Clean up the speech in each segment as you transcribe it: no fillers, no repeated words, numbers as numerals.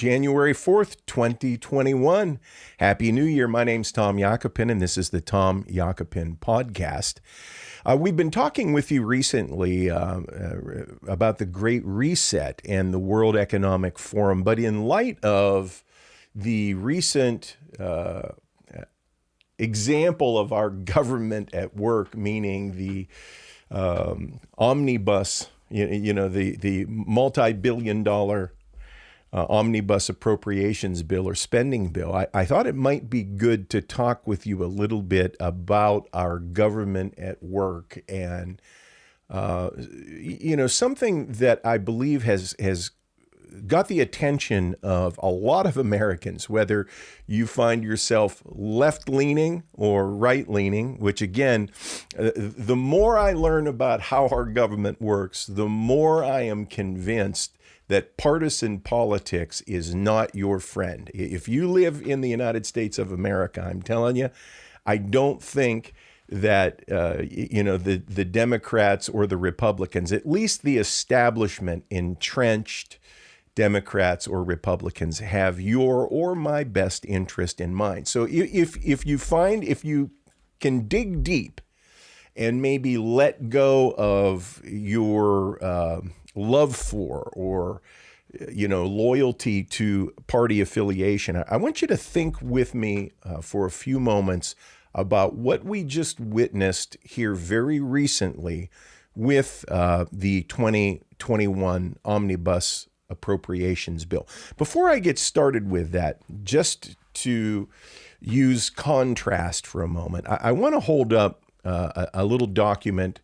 January 4th, 2021. Happy New Year. My name's Tom Yakopin, and this is the Tom Yakopin Podcast. We've been talking with you recently about the Great Reset and the World Economic Forum, but in light of the recent example of our government at work, meaning the omnibus, the multi-billion-dollar omnibus appropriations bill or spending bill, I thought it might be good to talk with you a little bit about our government at work and, something that I believe has got the attention of a lot of Americans, whether you find yourself left-leaning or right-leaning, which again, the more I learn about how our government works, the more I am convinced that partisan politics is not your friend. If you live in the United States of America, I'm telling you, I don't think that, the Democrats or the Republicans, at least the establishment, entrenched Democrats or Republicans, have your or my best interest in mind. So if you can dig deep and maybe let go of your love for or loyalty to party affiliation, I want you to think with me for a few moments about what we just witnessed here very recently with the 2021 Omnibus Appropriations Bill. Before I get started with that, just to use contrast for a moment, I want to hold up a little document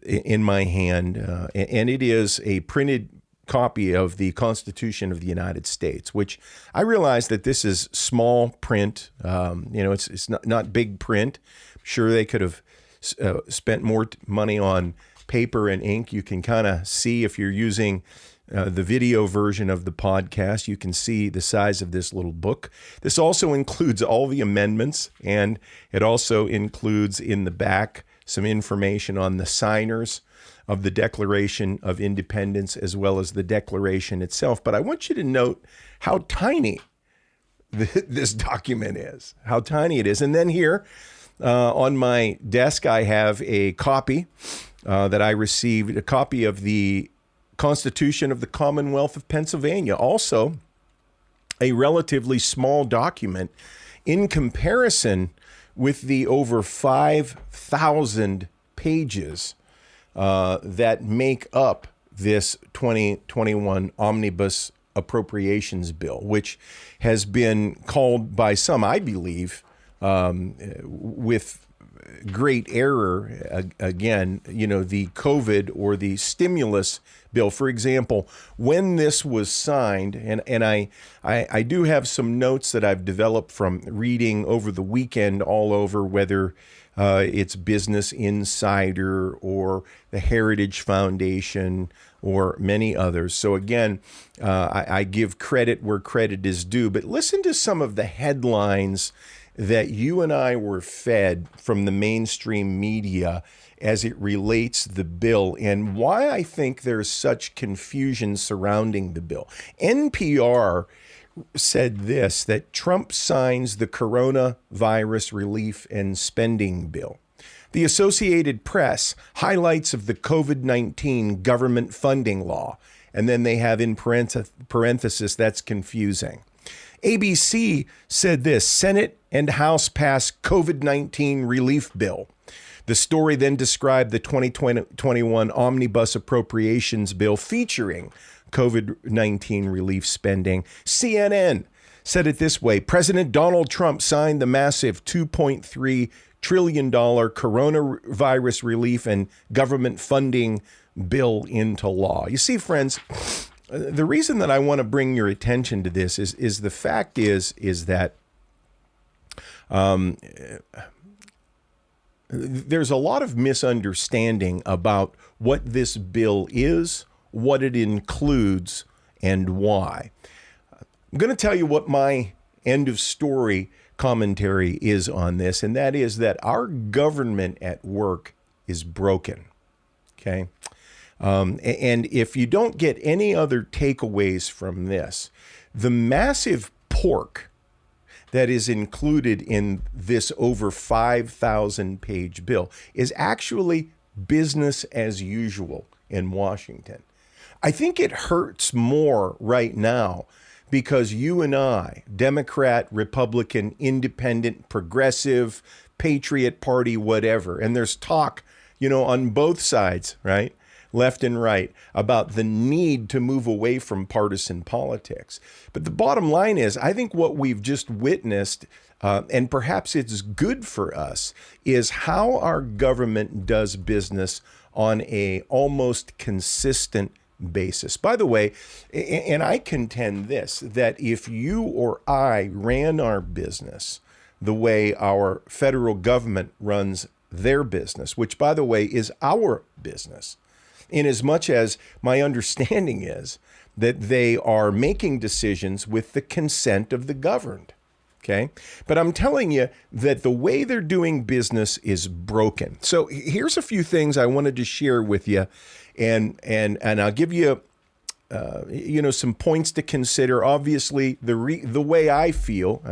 in my hand, and it is a printed copy of the Constitution of the United States, which I realize that this is small print. It's not big print. I'm sure they could have spent more money on paper and ink. You can kind of see if you're using the video version of the podcast, you can see the size of this little book. This also includes all the amendments, and it also includes in the back some information on the signers of the Declaration of Independence as well as the Declaration itself. But I want you to note how tiny this document is, how tiny it is. And then here on my desk, I have a copy that I received, a copy of the Constitution of the Commonwealth of Pennsylvania, also a relatively small document in comparison with the over 5,000 pages that make up this 2021 Omnibus Appropriations Bill, which has been called by some, I believe, with great error, again, the COVID or the stimulus bill. For example, when this was signed, and I do have some notes that I've developed from reading over the weekend all over, whether it's Business Insider or the Heritage Foundation or many others. So again, I give credit where credit is due, but listen to some of the headlines that you and I were fed from the mainstream media as it relates the bill and why I think there's such confusion surrounding the bill. NPR said this, that Trump signs the coronavirus relief and spending bill. The Associated Press, highlights of the COVID-19 government funding law. And then they have in parenthesis, that's confusing. ABC said this, Senate and House pass COVID-19 relief bill. The story then described the 2021 Omnibus Appropriations Bill featuring COVID-19 relief spending. CNN said it this way, President Donald Trump signed the massive $2.3 trillion coronavirus relief and government funding bill into law. You see, friends, the reason that I want to bring your attention to this is the fact is that there's a lot of misunderstanding about what this bill is, what it includes, and why. I'm going to tell you what my end of story commentary is on this, and that is that our government at work is broken. Okay. And if you don't get any other takeaways from this, The massive pork that is included in this over 5,000 page bill is actually business as usual in Washington. I think it hurts more right now because you and I, Democrat, Republican, Independent, Progressive, Patriot Party, whatever, and there's talk, on both sides, right? Left and right, about the need to move away from partisan politics. But the bottom line is, I think what we've just witnessed, and perhaps it's good for us, is how our government does business on a almost consistent basis. By the way, and I contend this, that if you or I ran our business the way our federal government runs their business, which, by the way, is our business, in as much as my understanding is that they are making decisions with the consent of the governed. Okay. But I'm telling you that the way they're doing business is broken. So here's a few things I wanted to share with you, and I'll give you some points to consider. Obviously, the way I feel,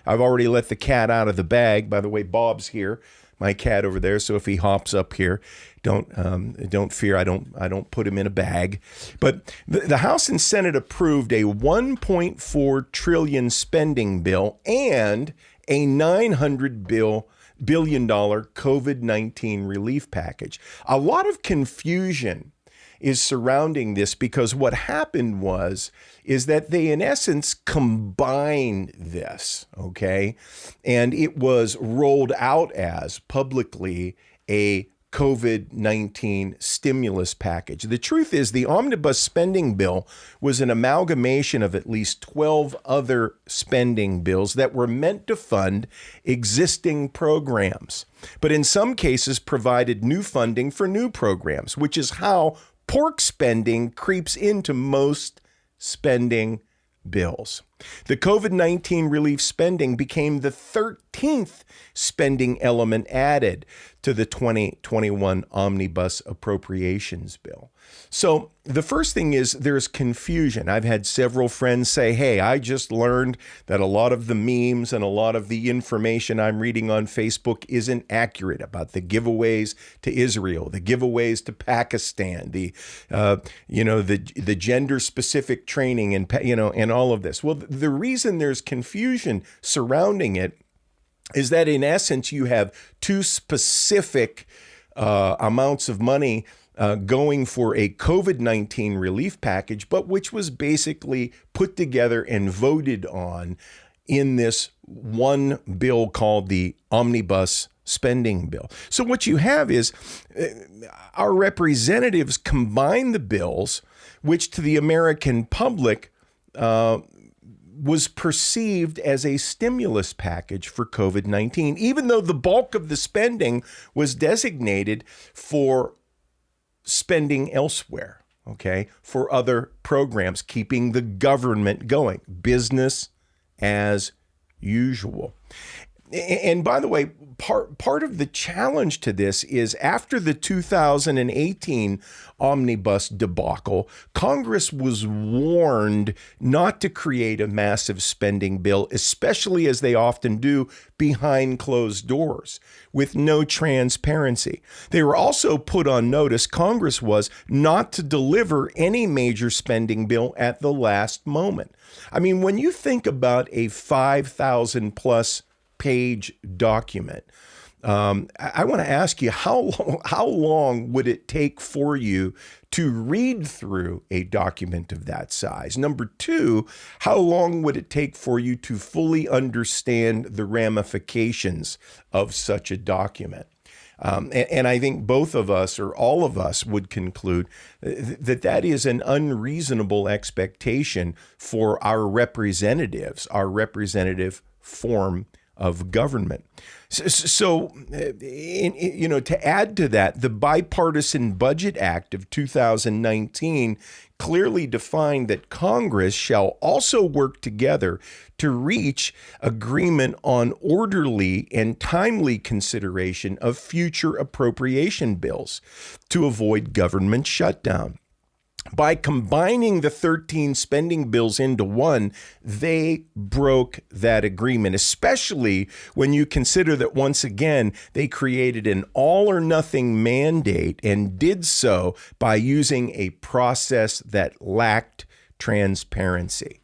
I've already let the cat out of the bag. By the way, Bob's here, my cat over there. So if he hops up here, don't fear. I don't put him in a bag. But the House and Senate approved a $1.4 trillion spending bill and a $900 billion COVID-19 relief package. A lot of confusion is surrounding this because what happened is that they in essence combined this, okay? And it was rolled out as publicly a COVID-19 stimulus package. The truth is the Omnibus spending bill was an amalgamation of at least 12 other spending bills that were meant to fund existing programs, but in some cases provided new funding for new programs, which is how pork spending creeps into most spending bills. The COVID-19 relief spending became the 13th spending element added to the 2021 Omnibus Appropriations Bill. So the first thing is there's confusion. I've had several friends say, hey, I just learned that a lot of the memes and a lot of the information I'm reading on Facebook isn't accurate about the giveaways to Israel, the giveaways to Pakistan, the gender specific training and all of this. Well, the reason there's confusion surrounding it is that in essence, you have two specific amounts of money going for a COVID-19 relief package, but which was basically put together and voted on in this one bill called the Omnibus Spending Bill. So what you have is our representatives combine the bills, which to the American public was perceived as a stimulus package for COVID-19, even though the bulk of the spending was designated for spending elsewhere, okay, for other programs, keeping the government going, business as usual. And by the way, part of the challenge to this is after the 2018 omnibus debacle, Congress was warned not to create a massive spending bill, especially as they often do behind closed doors with no transparency. They were also put on notice, Congress was, not to deliver any major spending bill at the last moment. I mean, when you think about a 5,000 plus page document, I want to ask you, how long would it take for you to read through a document of that size? Number two, how long would it take for you to fully understand the ramifications of such a document? And I think both of us or all of us would conclude that that is an unreasonable expectation for our representatives, our representative form of government. So, to add to that, the Bipartisan Budget Act of 2019 clearly defined that Congress shall also work together to reach agreement on orderly and timely consideration of future appropriation bills to avoid government shutdown. By combining the 13 spending bills into one, they broke that agreement, especially when you consider that once again, they created an all or nothing mandate and did so by using a process that lacked transparency.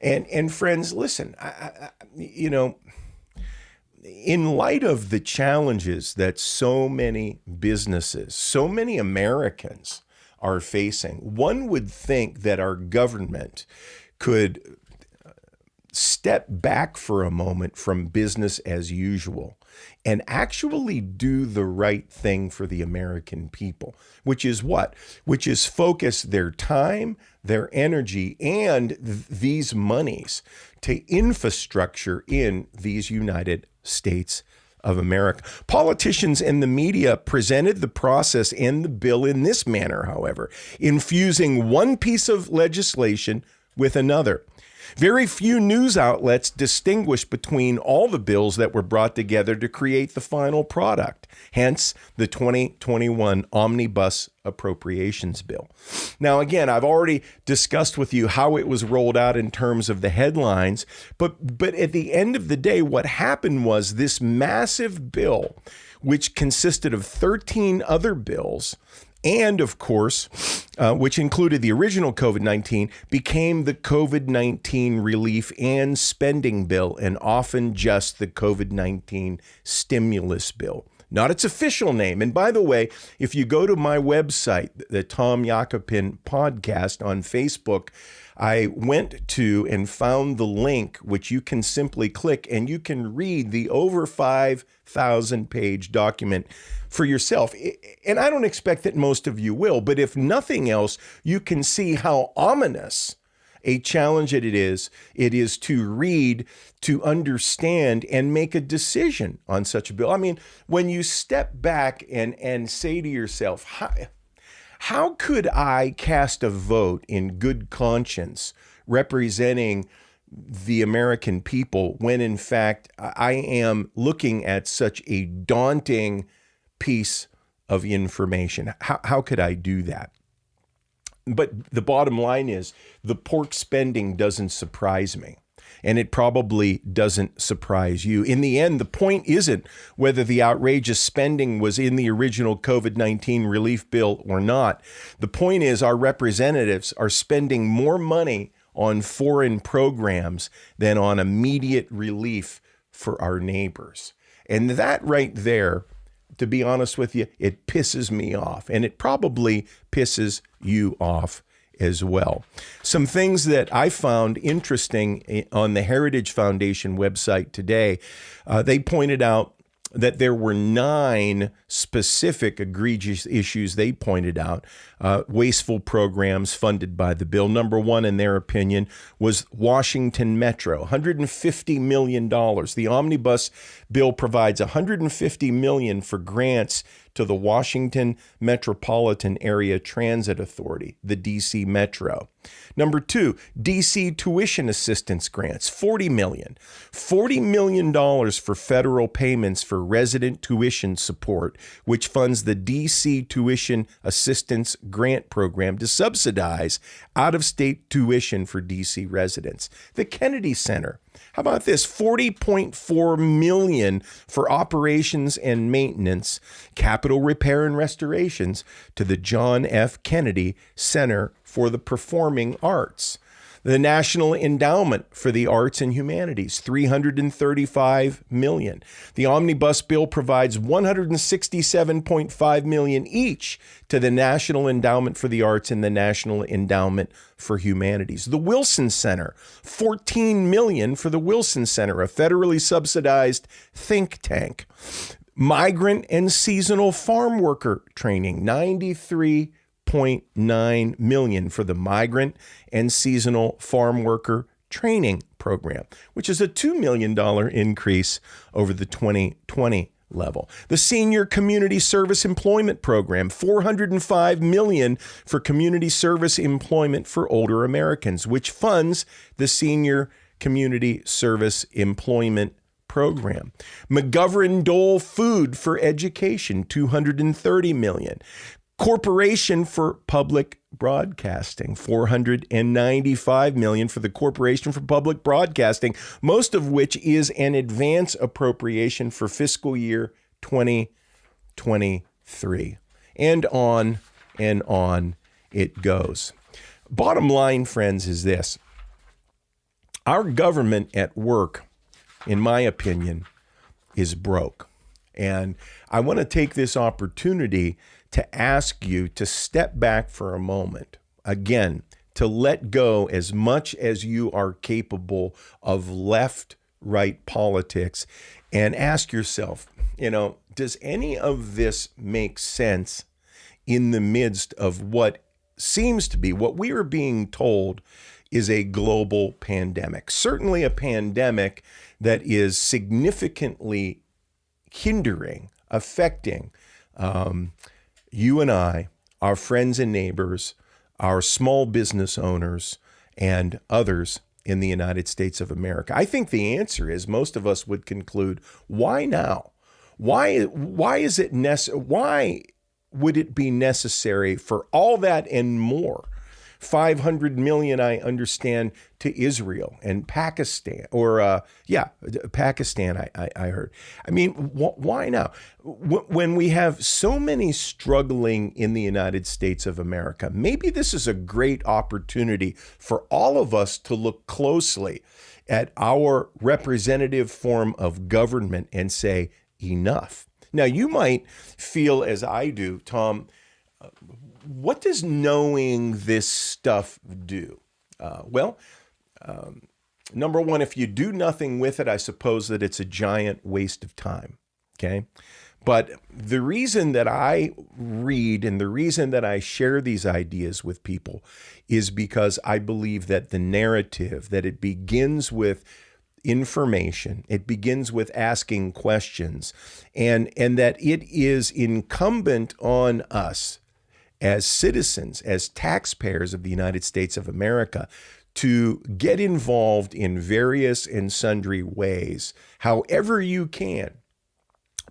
And friends, listen, in light of the challenges that so many businesses, so many Americans are facing, one would think that our government could step back for a moment from business as usual and actually do the right thing for the American people, which is what? Which is focus their time, their energy, and these monies to infrastructure in these United States of America. Politicians and the media presented the process and the bill in this manner, however, infusing one piece of legislation with another. Very few news outlets distinguish between all the bills that were brought together to create the final product, hence the 2021 Omnibus Appropriations Bill. Now, again, I've already discussed with you how it was rolled out in terms of the headlines, but at the end of the day, what happened was this massive bill, which consisted of 13 other bills, and of course, which included the original COVID-19, became the COVID-19 Relief and Spending Bill, and often just the COVID-19 Stimulus Bill. Not its official name. And by the way, if you go to my website, the Tom Yakupin podcast on Facebook, I went to and found the link, which you can simply click, and you can read the over 5,000 page document for yourself. And I don't expect that most of you will, but if nothing else, you can see how ominous a challenge it is to read, to understand, and make a decision on such a bill. I mean, when you step back and say to yourself, how could I cast a vote in good conscience representing the American people when in fact I am looking at such a daunting piece of information? How could I do that? But the bottom line is the pork spending doesn't surprise me. And it probably doesn't surprise you. In the end, the point isn't whether the outrageous spending was in the original COVID-19 relief bill or not. The point is our representatives are spending more money on foreign programs than on immediate relief for our neighbors. And that right there, to be honest with you, it pisses me off. And it probably pisses you off as well. Some things that I found interesting on the Heritage Foundation website today, they pointed out that there were 9 specific egregious issues they pointed out, wasteful programs funded by the bill. Number 1, in their opinion, was Washington Metro, $150 million. The Omnibus Bill provides $150 million for grants to the Washington Metropolitan Area Transit Authority, the DC Metro. Number 2, DC tuition assistance grants, $40 million. $40 million for federal payments for resident tuition support, which funds the DC Tuition Assistance Grant Program to subsidize out-of-state tuition for DC residents. The Kennedy Center. How about this? $40.4 million for operations and maintenance, capital repair and restorations to the John F. Kennedy Center for the Performing Arts. The National Endowment for the Arts and Humanities, $335 million. The Omnibus Bill provides $167.5 million each to the National Endowment for the Arts and the National Endowment for Humanities. The Wilson Center, $14 million for the Wilson Center, a federally subsidized think tank. Migrant and seasonal farm worker training, $93.9 million for the Migrant and Seasonal Farm Worker Training Program, which is a $2 million increase over the 2020 level. The Senior Community Service Employment Program, $405 million for community service employment for older Americans, which funds the Senior Community Service Employment Program. McGovern-Dole Food for Education, $230 million. Corporation for Public Broadcasting, $495 million for the Corporation for Public Broadcasting, most of which is an advance appropriation for fiscal year 2023. And on it goes. Bottom line, friends, is this. Our government at work, in my opinion, is broke. And I want to take this opportunity to ask you to step back for a moment, again, to let go as much as you are capable of left-right politics and ask yourself, does any of this make sense in the midst of what seems to be, what we are being told is a global pandemic? Certainly a pandemic that is significantly affecting you and I, our friends and neighbors, our small business owners, and others in the United States of America. I think the answer is most of us would conclude, why now? Why is it why would it be necessary for all that and more? $500 million, I understand, to Israel and Pakistan, Pakistan, I heard. I mean, why now? When we have so many struggling in the United States of America, maybe this is a great opportunity for all of us to look closely at our representative form of government and say, enough. Now, you might feel as I do, Tom, what does knowing this stuff do? Number one, if you do nothing with it, I suppose that it's a giant waste of time, okay? But the reason that I read and the reason that I share these ideas with people is because I believe that the narrative, that it begins with information, it begins with asking questions, and that it is incumbent on us as citizens, as taxpayers of the United States of America, to get involved in various and sundry ways, however you can,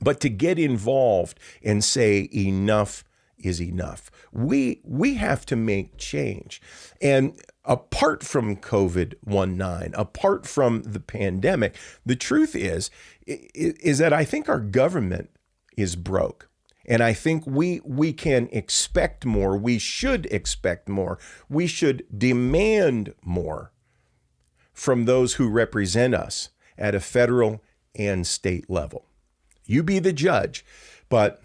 but to get involved and say enough is enough. We have to make change. And apart from COVID-19, apart from the pandemic, the truth is that I think our government is broke. And I think we can expect more. We should expect more. We should demand more from those who represent us at a federal and state level. You be the judge, but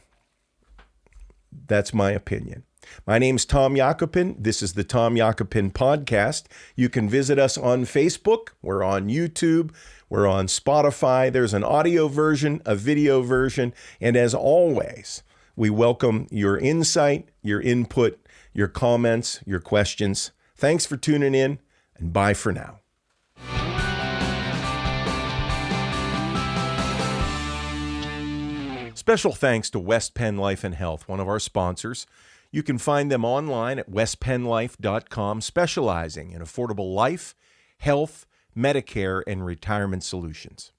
that's my opinion. My name's Tom Yakupin. This is the Tom Yakupin Podcast. You can visit us on Facebook. We're on YouTube. We're on Spotify. There's an audio version, a video version. And as always, we welcome your insight, your input, your comments, your questions. Thanks for tuning in, and bye for now. Special thanks to West Penn Life and Health, one of our sponsors. You can find them online at westpennlife.com, specializing in affordable life, health, Medicare, and retirement solutions.